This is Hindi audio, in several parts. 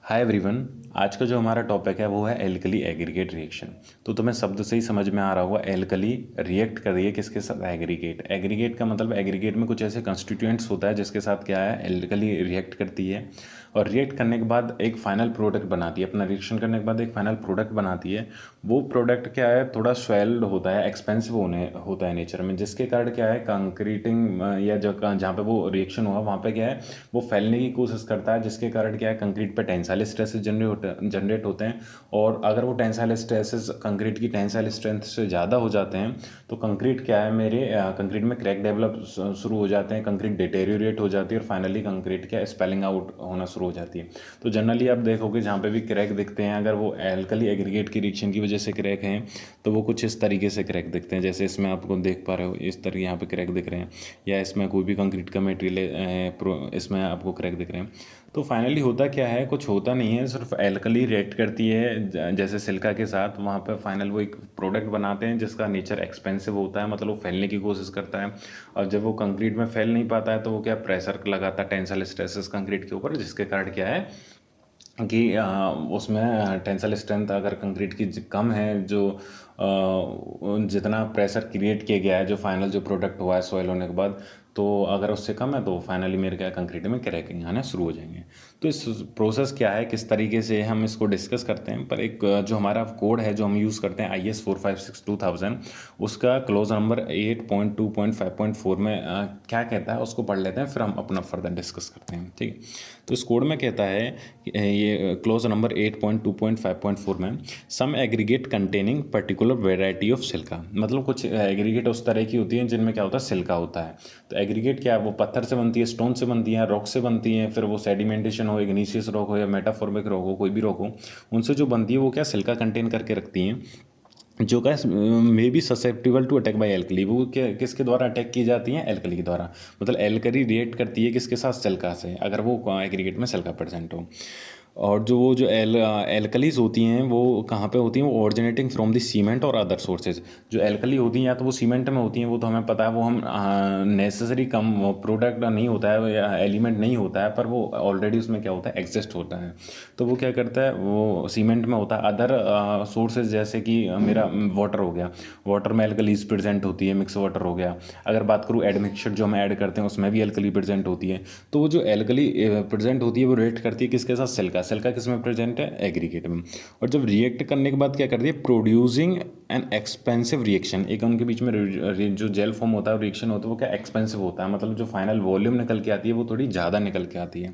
Hi everyone. आज का जो हमारा टॉपिक है वो है एल्कली एग्रीगेट रिएक्शन। तो तुम्हें शब्द से ही समझ में आ रहा होगा, एल्कली रिएक्ट कर रही है किसके साथ? एग्रीगेट। एग्रीगेट का मतलब एग्रीगेट में कुछ ऐसे कंस्टिट्यूएंट्स होता है जिसके साथ क्या है, एल्कली रिएक्ट करती है और रिएक्ट करने के बाद एक फाइनल प्रोडक्ट बनाती है। अपना रिएक्शन करने के बाद एक फाइनल प्रोडक्ट बनाती है। वो प्रोडक्ट क्या है, थोड़ा स्वेल्ड होता है, एक्सपेंसिव होने होता है नेचर में, जिसके कारण क्या है कंक्रीटिंग या जहाँ पे वो रिएक्शन हुआ वहाँ पे क्या है वो फैलने की कोशिश करता है, जिसके कारण क्या है कंक्रीट पे टेंसाइल स्ट्रेसेस जनरेट होते हैं। और अगर वो टेंसाइल स्ट्रेसेस कंक्रीट की टेंसाइल स्ट्रेंथ से ज़्यादा हो जाते हैं तो कंक्रीट क्या है कंक्रीट में क्रैक डेवलप शुरू हो जाते हैं, कंक्रीट डिटेरियोरेट हो जाती है और फाइनली कंक्रीट क्या स्पेलिंग आउट होना शुरू हो जाती है। तो जनरली आप देखोगे जहाँ पे भी क्रैक दिखते हैं, अगर वो एल्कली एग्रीगेट की रिएक्शन की वजह से क्रैक हैं तो वो कुछ इस तरीके से क्रैक दिखते हैं, जैसे इसमें आपको देख पा रहे हो इस तरह यहाँ पे क्रैक दिख रहे हैं, या इसमें कोई भी कंक्रीट का मटेरियल इसमें आपको क्रैक दिख रहे हैं। तो फाइनली होता क्या है, कुछ होता नहीं है, सिर्फ एल्कली रिएक्ट करती है जैसे सिलिका के साथ, वहाँ पे फाइनल वो एक प्रोडक्ट बनाते हैं जिसका नेचर एक्सपेंसिव होता है, मतलब वो फैलने की कोशिश करता है। और जब वो कंक्रीट में फैल नहीं पाता है तो वो क्या प्रेशर लगाता है, टेंसाइल स्ट्रेसेस कंक्रीट के ऊपर, जिसके कारण क्या है कि उसमें टेंसाइल स्ट्रेंथ अगर कंक्रीट की कम है, जो जितना प्रेशर क्रिएट किया गया है, जो फाइनल जो प्रोडक्ट हुआ है सॉइल होने के बाद, तो अगर उससे कम है तो फाइनली मेरे क्या कंक्रीट में क्रैकिंग आना शुरू हो जाएंगे। तो इस प्रोसेस क्या है, किस तरीके से हम इसको डिस्कस करते हैं, पर एक जो हमारा कोड है जो हम यूज़ करते हैं IS 456-2000, उसका क्लोज नंबर 8.2.5.4 में क्या कहता है उसको पढ़ लेते हैं, फिर हम अपना फर्दर डिस्कस करते हैं। ठीक है, तो इस कोड में कहता है ये क्लोज नंबर 8.2.5.4 में some aggregate containing particular variety of silica, मतलब कुछ एग्रीगेट उस तरह की होती है जिनमें क्या होता है सिल्का होता है। तो एग्रीगेट क्या है, वो पत्थर से बनती है, स्टोन से बनती है, रॉक से बनती है, फिर वो सेडिमेंटेशन हो, इग्नीशियस रॉक हो या मेटाफॉर्मिक रॉक हो, कोई भी रॉक हो, उनसे जो बनती है वो क्या सिल्का कंटेन करके रखती हैं, जो क्या may be susceptible to attack by alkali. वो क्या किसके द्वारा अटैक की जाती हैं? एल्कली के द्वारा। मतलब एल्कली रिएक्ट करती है किसके साथ? सिल्का से, अगर वो एग्रीगेट में सिल्का प्रेजेंट हो। और जो वो जो एल्कलीज होती हैं वो कहाँ पे होती हैं? वो ओरिजिनेटिंग फ्रॉम द सीमेंट और अदर सोर्सेज। जो एल्कली होती हैं या तो वो सीमेंट में होती हैं, वो तो हमें पता है, वो हम नेसेसरी कम प्रोडक्ट नहीं होता है या एलिमेंट नहीं होता है, पर वो ऑलरेडी उसमें क्या होता है एग्जिस्ट होता है। तो वो क्या करता है, वो सीमेंट में होता है। अदर सोर्सेज जैसे कि मेरा वाटर हो गया, वाटर में एल्कलीज प्रेजेंट होती है, मिक्स वाटर हो गया। अगर बात करूँ एडमिक्सचर जो हम ऐड करते हैं उसमें भी एल्कली प्रेजेंट होती है। तो वो जो एल्कली प्रेजेंट होती है वो रिएक्ट करती है किसके साथ? सिल्का। सिल्का किस में प्रेजेंट है? एग्रीगेट में। और जब रिएक्ट करने के बाद क्या करती है? Producing an expensive reaction. एक उनके बीच में जो जेल फॉर्म होता है, रिएक्शन होता है, वो क्या एक्सपेंसिव होता है, मतलब जो फाइनल वॉल्यूम निकल के आती है वो थोड़ी ज़्यादा निकल के आती है,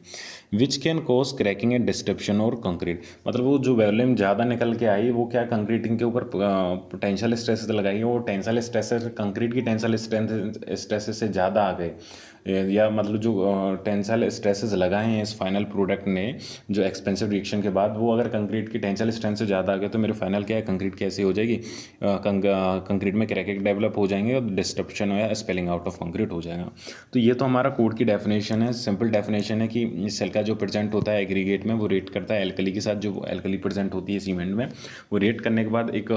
which can cause cracking and disruption और कंक्रीट। मतलब वो जो वॉल्यूम ज़्यादा निकल के आई वो क्या कंक्रीटिंग के ऊपर टेंसाइल स्ट्रेसेस लगाई, वो टेंसाइल स्ट्रेसेस कंक्रीट की टेंसाइल स्ट्रेसेस से ज़्यादा आ गए, या मतलब जो टेंसाइल स्ट्रेसेस लगाए हैं इस फाइनल प्रोडक्ट ने जो एक्सपेंसिव रिएक्शन के बाद, वो अगर कंक्रीट की टेंसाइल स्ट्रेंथ से ज़्यादा आ गए तो मेरे फाइनल क्या है कंक्रीट कैसी हो जाएगी? कंक्रीट में क्रैकिंग डेवलप हो जाएंगे और डिस्ट्रप्शन या स्पेलिंग आउट ऑफ कंक्रीट हो जाएगा। तो ये तो हमारा कोड की डेफिनेशन है, सिंपल डेफिनेशन है कि सिल्का जो प्रेजेंट होता है एग्रीगेट में वो रिएक्ट करता है एल्कली के साथ, जो एल्कली प्रेजेंट होती है सीमेंट में, वो रिएक्ट करने के बाद एक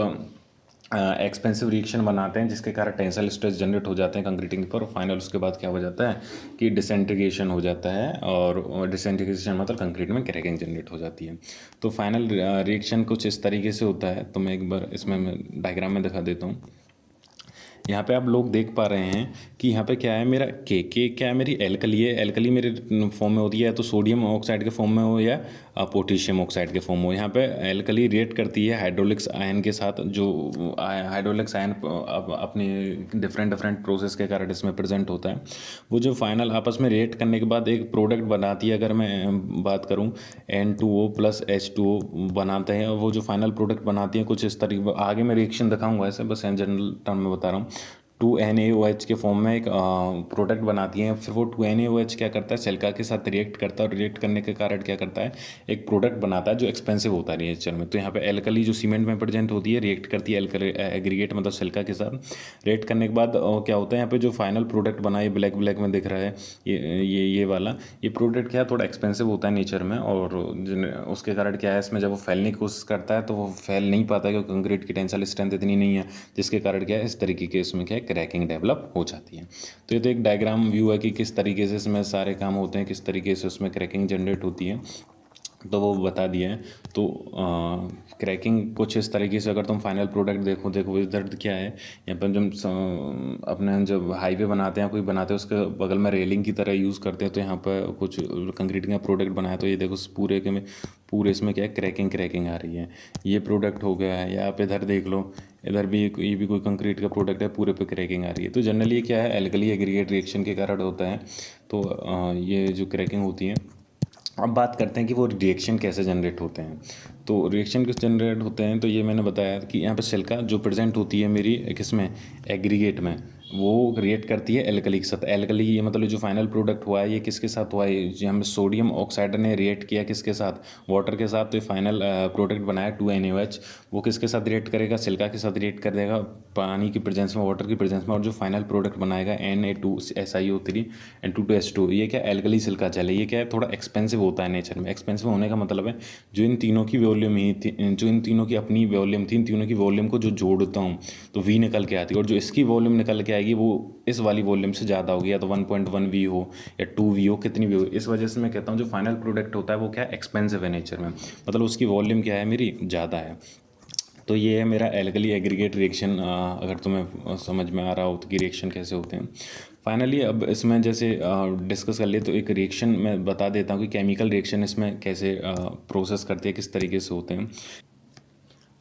एक्सपेंसिव रिएक्शन बनाते हैं जिसके कारण टेंसाइल स्ट्रेस जनरेट हो जाते हैं कंक्रीटिंग पर। फाइनल उसके बाद क्या हो जाता है कि डिसइंटीग्रेशन हो जाता है, और डिसइंटीग्रेशन मतलब कंक्रीट में क्रैकिंग जनरेट हो जाती है। तो फाइनल रिएक्शन कुछ इस तरीके से होता है। तो मैं एक बार इसमें मैं डायग्राम में दिखा देता हूँ। यहाँ पे आप लोग देख पा रहे हैं कि यहाँ पे क्या है, मेरा के क्या है, मेरी एल्कली है। एल्कली मेरे फॉर्म में होती है, या तो सोडियम ऑक्साइड के फॉर्म में हो या पोटेशियम ऑक्साइड के फॉर्म हो। यहाँ पे एल्कली रिएक्ट करती है हाइड्रोलिक्स आयन के साथ, जो हाइड्रोलिक्स आयन अपनी डिफरेंट प्रोसेस के कारण इसमें प्रेजेंट होता है। वो जो फाइनल आपस में रिएक्ट करने के बाद एक प्रोडक्ट बनाती है, अगर मैं बात करूँ N2O + H2O बनाते हैं, और वो जो फाइनल प्रोडक्ट बनाती है कुछ इस तरीके, आगे मैं रिएक्शन दिखाऊंगा ऐसे, बस जनरल टर्म में बता रहा हूँ। 2NaOH के फॉर्म में एक प्रोडक्ट बनाती हैं, फिर वो 2NaOH क्या करता है सिल्का के साथ रिएक्ट करता है, और रिएक्ट करने के कारण क्या करता है एक प्रोडक्ट बनाता है जो एक्सपेंसिव होता है नेचर में। तो यहाँ पे एल्कली जो सीमेंट में प्रेजेंट होती है रिएक्ट करती है एग्रीगेट मतलब सिल्का के साथ। रिएक्ट करने के बाद क्या होता है, यहाँ पे जो फाइनल प्रोडक्ट बना है ब्लैक में दिख रहा है, ये वाला, ये प्रोडक्ट क्या है थोड़ा एक्सपेंसिव होता है नेचर में, और उसके कारण क्या है इसमें जब वो फैलने की कोशिश करता है तो वो फैल नहीं पाता क्योंकि कंक्रीट की टेंसाइल स्ट्रेंथ इतनी नहीं है, जिसके कारण क्या है इस तरीके के इसमें क्या है क्रैकिंग डेवलप हो जाती है। तो ये तो एक डायग्राम व्यू है कि किस तरीके से इसमें सारे काम होते हैं, किस तरीके से उसमें क्रैकिंग जनरेट होती है। तो वो बता दिया है। तो क्रैकिंग कुछ इस तरीके से, अगर तुम फाइनल प्रोडक्ट देखो इधर क्या है, यहाँ पर जब अपने जब हाईवे बनाते हैं, कोई बनाते हैं उसके बगल में रेलिंग की तरह यूज़ करते हैं, तो यहाँ पर कुछ कंक्रीट का प्रोडक्ट बनाया, तो ये देखो पूरे के में पूरे इसमें क्या है, क्रैकिंग आ रही है। ये प्रोडक्ट हो गया है, या आप इधर देख लो, इधर भी ये भी कोई कंक्रीट का प्रोडक्ट है, पूरे पे क्रैकिंग आ रही है। तो जनरली ये क्या है, एल्कली एग्रीगेट रिएक्शन के कारण होता है। तो ये जो क्रैकिंग होती है। अब बात करते हैं कि वो रिएक्शन कैसे जनरेट होते हैं। तो रिएक्शन किस जनरेट होते हैं, तो ये मैंने बताया कि यहाँ पे सिलिका जो प्रेजेंट होती है मेरी किसमें, एग्रीगेट में, वो रिएक्ट करती है एल्कली के साथ। एल्कली ये मतलब जो फाइनल प्रोडक्ट हुआ है ये किसके साथ हुआ है, ये हमें सोडियम ऑक्साइड ने रिएक्ट किया किसके साथ, वाटर के साथ। तो ये फाइनल प्रोडक्ट बनाया 2NaOH, वो किसके साथ रिएक्ट करेगा, सिलिका के साथ रिएक्ट कर देगा पानी की प्रेजेंस में, वाटर की प्रेजेंस में, और जो फाइनल प्रोडक्ट बनाएगा Na2SiO3 एंड 2H2। ये क्या एल्कली सिलिका जेल है। ये क्या है, थोड़ा एक्सपेंसिव होता है नेचर में। एक्सपेंसिव होने का मतलब है जो इन तीनों की वॉल्यूम ही थी, जो इन तीनों की अपनी वॉल्यूम थी, इन तीनों की वॉल्यूम को जो जोड़ता हूँ तो V निकल के आती है, और जो इसकी वॉल्यूम निकल के आएगी वो इस वाली वॉल्यूम से ज़्यादा होगी, या तो 1.1 V हो या 2 V हो, कितनी भी हो। इस वजह से मैं कहता हूँ जो फाइनल प्रोडक्ट होता है वो क्या एक्सपेंसिव है नेचर में, मतलब उसकी वॉल्यूम क्या है मेरी, ज़्यादा है। तो ये है मेरा एल्कली एग्रीगेट रिएक्शन, अगर तुम्हें समझ में आ रहा हो तो कि रिएक्शन कैसे होते हैं। फाइनली अब इसमें जैसे डिस्कस कर लिए, तो एक रिएक्शन मैं बता देता हूँ कि केमिकल रिएक्शन इसमें कैसे प्रोसेस करते हैं, किस तरीके से होते हैं।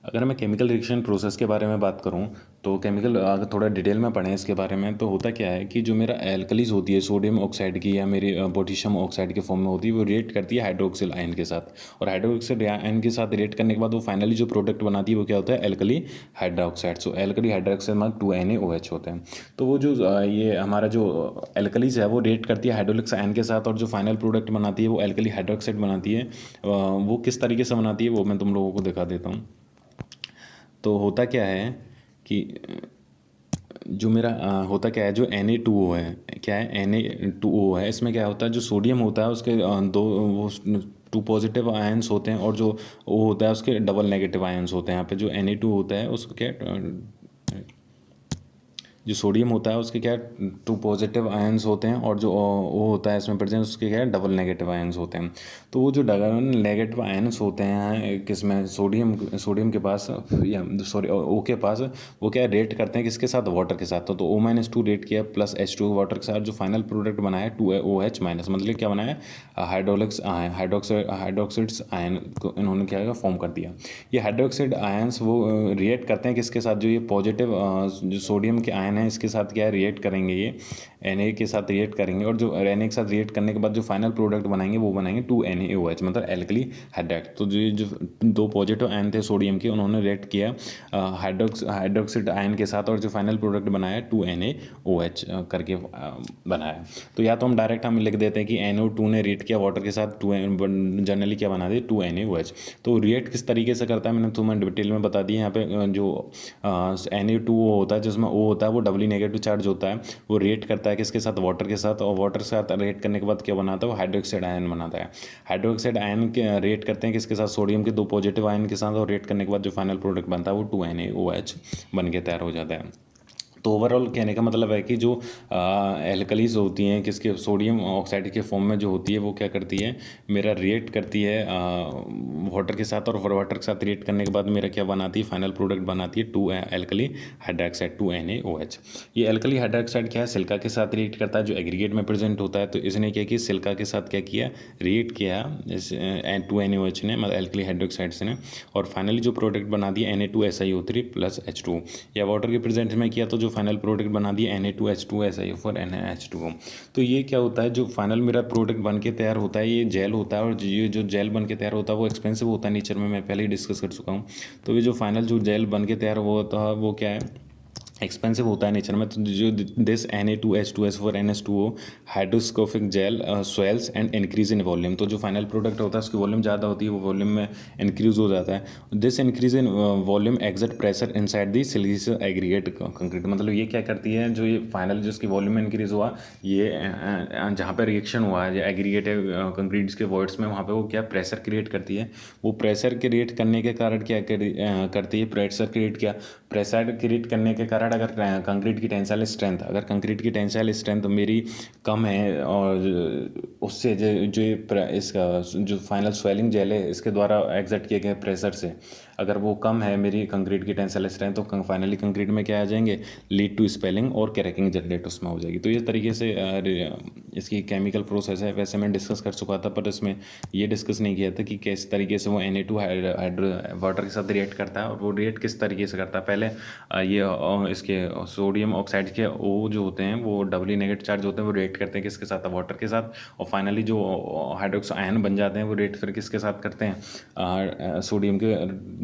अगर मैं केमिकल रिएक्शन प्रोसेस के बारे में बात करूं, तो केमिकल अगर थोड़ा डिटेल में पढ़ें इसके बारे में, तो होता क्या है कि जो मेरा एल्कलीज होती है सोडियम ऑक्साइड की या मेरी पोटेशियम ऑक्साइड के फॉर्म में होती है, वो रिएक्ट करती है हाइड्रोक्सिल आयन के साथ, और हाइड्रोक्सिल आयन के साथ रिएक्ट करने के बाद वो फाइनली जो प्रोडक्ट बनाती है वो क्या होता है, एल्कली हाइड्रोक्साइड। सो एल्कली हाइड्रोक्साइड में 2NaOH होते हैं। तो वो जो ये हमारा जो एल्कलीज है वो रिएक्ट करती है हाइड्रोक्सिल आयन के साथ, और जो फाइनल प्रोडक्ट बनाती है वो एल्कली हाइड्रोक्साइड बनाती है। वो किस तरीके से बनाती है वो मैं तुम लोगों को दिखा देता हूँ। तो होता क्या है कि जो मेरा होता क्या है, जो Na2O है, क्या है Na2O है, इसमें क्या होता है, जो सोडियम होता है उसके दो वो 2 पॉजिटिव आयंस होते हैं, और जो O होता है उसके डबल नेगेटिव आयंस होते हैं। यहाँ पे जो Na2 होता है उसको क्या जो सोडियम होता है उसके क्या 2 पॉजिटिव आयंस होते हैं, और जो O होता है इसमें प्रेजेंट उसके क्या डबल नेगेटिव आयंस होते हैं। तो वो जो डबल नेगेटिव आयंस होते हैं किसमें, सोडियम के पास, या सॉरी O के पास, वो क्या रेट करते हैं किसके साथ, वाटर के साथ। तो O-2 रेट किया प्लस H2 वाटर के साथ, जो फाइनल प्रोडक्ट बनाया 2OH माइनस, मतलब क्या बनाया, हाइड्रोक्साइड्स आयन को इन्होंने क्या फॉर्म कर दिया। ये हाइड्रोक्साइड आयंस वो रिएक्ट करते हैं किसके साथ, जो ये पॉजिटिव जो सोडियम के आयन है इसके साथ क्या रिएक्ट करेंगे, ये Na के साथ रिएक्ट करेंगे, और जो Na के साथ रिएक्ट करने के बाद जो फाइनल प्रोडक्ट बनाएंगे वो बनाएंगे 2NaOH, मतलब एल्कली हाइड्राइड। तो जो 2 पॉजिटिव आयन थे सोडियम के, उन्होंने रिएक्ट किया हाइड्रोक्साइड आयन के साथ, और जो फाइनल प्रोडक्ट बनाया 2NaOH करके बनाया। तो या तो हम लिख देते हैं कि NO2 ने रिएक्ट किया वाटर के साथ, जनरली क्या बना दे 2NaOH। तो रिएक्ट किस तरीके से करता है मैंने तुम्हें डिटेल में बता दी। यहाँ पे जो Na2O होता है जिसमें O होता है वो डबली नेगेटिव चार्ज होता है, वो रिएक्ट करता है किसके साथ, वाटर के साथ, और वाटर के साथ रिएक्ट करने के बाद क्या बनाता है, वो हाइड्रोक्साइड आयन बनाता है। हाइड्रोक्साइड आयन के रिएक्ट करते हैं किसके साथ, सोडियम के 2 पॉजिटिव आयन के साथ, और रिएक्ट करने के बाद जो फाइनल प्रोडक्ट बनता है वो 2NaOH बन के तैयार हो जाता है। तो ओवरऑल कहने का मतलब है कि जो एल्कलीज होती हैं किसके, सोडियम ऑक्साइड के फॉर्म में जो होती है वो क्या करती है, मेरा रिएक्ट करती है वाटर के साथ, और वाटर के साथ रिएक्ट करने के बाद मेरा क्या बनाती है, फाइनल प्रोडक्ट बनाती है 2 एल्कली हाइड्रोक्साइड 2NaOH। ये एल्कली हाइड्रोक्साइड क्या है, सिलिका के साथ रिएक्ट करता है जो एग्रीगेट में प्रेजेंट होता है। तो इसने क्या किया, सिलिका के साथ क्या किया, रिएक्ट किया 2NaOH ने, मतलब एल्कली हाइड्रोक्साइड से ने, और फाइनली जो प्रोडक्ट बना दिया Na2SiO3 प्लस H2, या वाटर के प्रेजेंट में किया तो जो फाइनल प्रोडक्ट बना दिया Na2H2SiO4 NaH2O। तो ये क्या होता है, जो फाइनल मेरा प्रोडक्ट बन के तैयार होता है ये जेल होता है, और ये जो जेल बन के तैयार होता है वो एक्सपेंसिव होता है नेचर में, मैं पहले ही डिस्कस कर चुका हूँ। तो ये जो फाइनल जो जेल बन के तैयार होता है वो क्या है, एक्सपेंसिव होता है नेचर में। तो जो this Na2H2SO4 NH2O hygroscopic gel swells and increase in volume. तो जो फाइनल प्रोडक्ट होता है उसकी वॉल्यूम ज़्यादा होती है, वो वॉल्यूम में इंक्रीज हो जाता है। This increase in volume exert pressure inside the siliceous aggregate concrete. मतलब ये क्या करती है, जो ये फाइनल जिसकी वॉल्यूम में इंक्रीज हुआ, ये जहाँ पर रिएक्शन हुआ है एग्रीगेट कंक्रीट के वॉइड्स में, वहाँ पर वो क्या प्रेशर क्रिएट करती है। वो प्रेशर क्रिएट करने के कारण क्या करती है, प्रेशर क्रिएट करने के कारण रिगार्ड अगर कंक्रीट की टेंसाइल स्ट्रेंथ, अगर कंक्रीट की टेंसाइल स्ट्रेंथ मेरी कम है और उससे जो इसका जो फाइनल स्वेलिंग जेल है इसके द्वारा एग्जर्ट किए गए प्रेशर से अगर वो कम है मेरी कंक्रीट की टेंसाइल स्ट्रेंथ, तो फाइनली कंक्रीट में क्या आ जाएंगे, लीड टू स्पेलिंग और क्रैकिंग जनरेट उसमें हो जाएगी। तो इस तरीके से इसकी केमिकल प्रोसेस है। वैसे मैं डिस्कस कर चुका था, पर इसमें ये डिस्कस नहीं किया था कि किस तरीके से वो Na2 वाटर के साथ रिएक्ट करता है और वो रिएक्ट किस तरीके से करता है। पहले ये इसके सोडियम ऑक्साइड के O जो होते हैं वो डबली नेगेटिव चार्ज होते हैं, वो रिएक्ट करते हैं किसके साथ, वाटर के साथ, और फाइनली जो हाइड्रोक्साइड आयन बन जाते हैं वो रिएक्ट फिर किसके साथ करते हैं, सोडियम के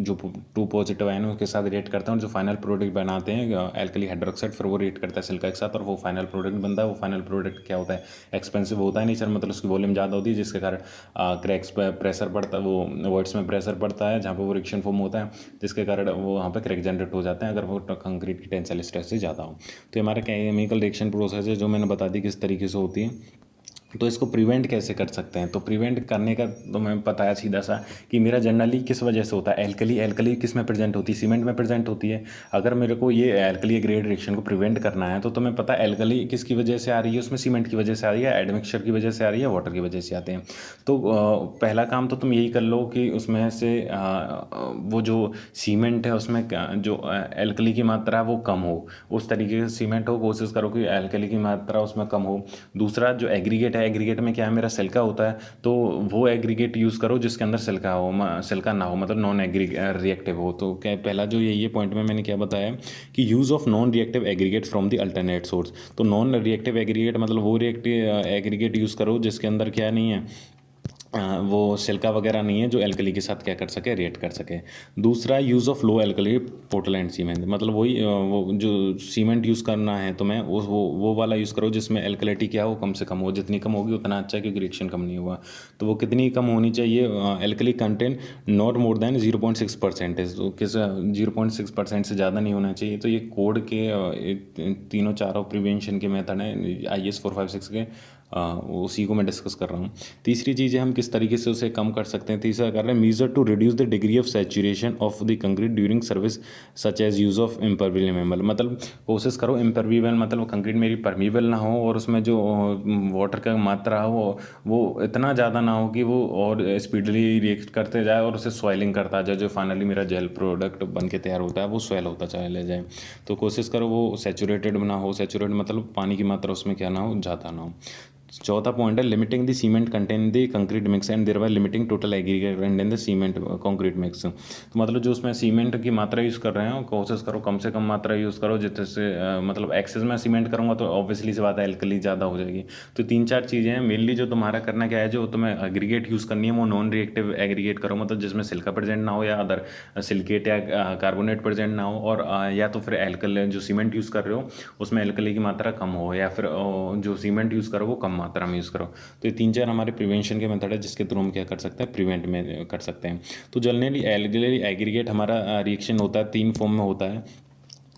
जो 2 पॉजिटिव आयन उसके साथ रिएक्ट करते हैं, और जो फाइनल प्रोडक्ट बनाते हैं एल्कली हाइड्रोक्साइड, फिर वो रिएक्ट करता है सिलिका के साथ और वो फाइनल प्रोडक्ट बनता है। वो फाइनल प्रोडक्ट क्या होता है, एक्सपेंसिव होता है नेचर, मतलब उसकी वॉल्यूम ज़्यादा होती है जिसके कारण क्रैक्स पर प्रेशर पड़ता है, वो वर्ड्स में प्रेशर पड़ता है जहाँ पे वो रिएक्शन फॉर्म होता है, जिसके कारण वो वहाँ पे क्रैक जनरेट हो जाते हैं अगर वो कंक्रीट की टेंसाइल स्ट्रेस से ज़्यादा हो। तो हमारा केमिकल रिएक्शन प्रोसेस है जो मैंने बता दी किस तरीके से होती है। तो इसको प्रिवेंट कैसे कर सकते हैं, तो प्रिवेंट करने का तो मैं बताया सीधा सा कि मेरा जनरली किस वजह से होता है, एल्कली किस में प्रेजेंट होती है, सीमेंट में प्रेजेंट होती है। अगर मेरे को ये एल्कली ग्रेड रिएक्शन को प्रिवेंट करना है तो तुम्हें पता है एल्कली किसकी वजह से आ रही है, उसमें सीमेंट की वजह से आ रही है, एडमिक्सचर की वजह से आ रही है, वाटर की वजह से आते हैं। तो पहला काम तो तुम यही कर लो कि उसमें से वो जो सीमेंट है उसमें जो एल्कली की मात्रा वो कम हो, उस तरीके से सीमेंट हो, कोशिश करो कि एल्कली की मात्रा उसमें कम हो। दूसरा जो एग्रीगेट है, एग्रीगेट में क्या है, मेरा सिल्का होता है, तो वो एग्रीगेट यूज़ करो जिसके अंदर सिल्का ना हो, मतलब नॉन रिएक्टिव हो। तो क्या पहला जो ये पॉइंट में मैंने क्या बताया कि use of non reactive aggregate from the alternate source. तो नॉन रिएक्टिव एग्रीगेट मतलब वो रिएक्टिव एग्रीगेट यूज़ करो जिसके अंदर क्या नहीं है, वो सिल्का वगैरह नहीं है, जो एल्कली के साथ क्या कर सके, रिएक्ट कर सके। दूसरा use of low alkali Portland cement, मतलब वही वो जो सीमेंट यूज़ करना है तो मैं वो वाला यूज़ करो जिसमें एल्कलिटी क्या हो, कम से कम हो, जितनी कम होगी उतना अच्छा है क्योंकि रिएक्शन कम नहीं हुआ। तो वो कितनी कम होनी चाहिए, alkali content not more than 0.6%, तो किस 0.6% से ज़्यादा नहीं होना चाहिए। तो ये कोड के तीनों चारों प्रिवेंशन के मेथड हैं IS 456 के, उसी को मैं डिस्कस कर रहा हूँ। तीसरी चीज़ है हम किस तरीके से उसे कम कर सकते हैं। तीसरा कर रहे हैं measure to reduce the degree of saturation of the concrete during service such as use of impermeable, मतलब कोशिश करो इम्परमेबल मतलब कंक्रीट मेरी परमेबल ना हो और उसमें जो वाटर का मात्रा हो वो इतना ज़्यादा ना हो कि वो और स्पीडली रिएक्ट करते जाए और उसे स्वेलिंग करता जाए, जो फाइनली मेरा जेल प्रोडक्ट बन के तैयार होता है वो स्वेल होता चले जाए। तो कोशिश करो वो सैचुरेटेड ना हो, सैचुरेटेड मतलब पानी की मात्रा उसमें क्या ना हो, ज़्यादा ना हो। चौथा पॉइंट है limiting the cement content the concrete mix and thereby limiting total aggregate in the cement concrete mix. तो मतलब जो उसमें सीमेंट की मात्रा यूज़ कर रहे हैं कोशिश करो कम से कम मात्रा यूज़ करो, जिससे मतलब एक्सेस में सीमेंट करूँगा तो ऑब्वियसली से बात है एल्कली ज़्यादा हो जाएगी। तो 3-4 चीज़ें हैं मेनली जो तुम्हारा करना क्या है, जो तुम्हें एग्रीगेट यूज़ करनी है वो नॉन रिएक्टिव एग्रीगेट करो, मतलब जिसमें सिल्का प्रेजेंट ना हो या अदर सिलिकेट या कार्बोनेट प्रेजेंट ना हो, और या तो फिर एल्कल जो सीमेंट यूज़ कर रहे हो उसमें एल्कली की मात्रा कम हो, या फिर जो सीमेंट यूज़ करो वो कम मात्रा में यूज़ करो। तो ये 3-4 हमारे प्रिवेंशन के मेथड है जिसके थ्रू हम क्या कर सकते हैं, प्रिवेंट में कर सकते हैं। तो जनरली एल्कली एग्रीगेट हमारा रिएक्शन होता है 3 फॉर्म में होता है।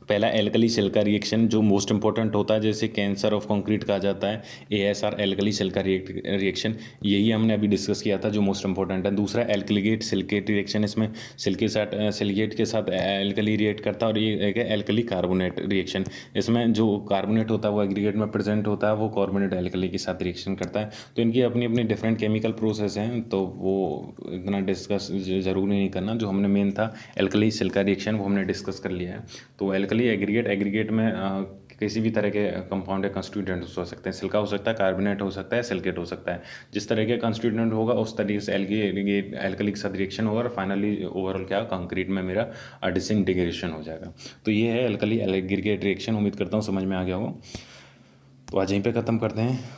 पहला एल्कली सिल्का रिएक्शन जो मोस्ट इंपॉर्टेंट होता है, जैसे कैंसर ऑफ कंक्रीट कहा जाता है, ASR एल्कली सिल्का रिएक्शन, यही हमने अभी डिस्कस किया था जो मोस्ट इंपॉर्टेंट है। दूसरा एल्कलीगेट सिलिकेट रिएक्शन, इसमें सिलिकेट के साथ एल्कली रिएक्ट करता है, और ये एक है एल्कली कार्बोनेट रिएक्शन, इसमें जो कार्बोनेट होता है वो एग्रीगेट में प्रेजेंट होता है, वो कार्बोनेट एल्कली के साथ रिएक्शन करता है। तो इनकी अपनी अपनी डिफरेंट केमिकल प्रोसेस हैं, तो वो इतना डिस्कस ज़रूरी नहीं करना। जो हमने मेन था एल्कली सिल्का रिएक्शन वो हमने डिस्कस कर लिया है। तो एल्कली एग्रीगेट में किसी भी तरह के कंपाउंड या कंस्टिट्यूएंट हो सकते हैं, सिल्का हो सकता है, कार्बोनेट हो सकता है, सिलिकेट हो सकता है। जिस तरह के कंस्टिट्यूएंट होगा उस तरीके से एल्कली के साथ रिएक्शन होगा और फाइनली ओवरऑल क्या कंक्रीट में मेरा डिसइंटीग्रेशन हो जाएगा। तो ये है एल्कली एग्रीगेट रिएक्शन। उम्मीद करता हूँ समझ में आ गया हो। तो आज यहीं पे ख़त्म करते हैं।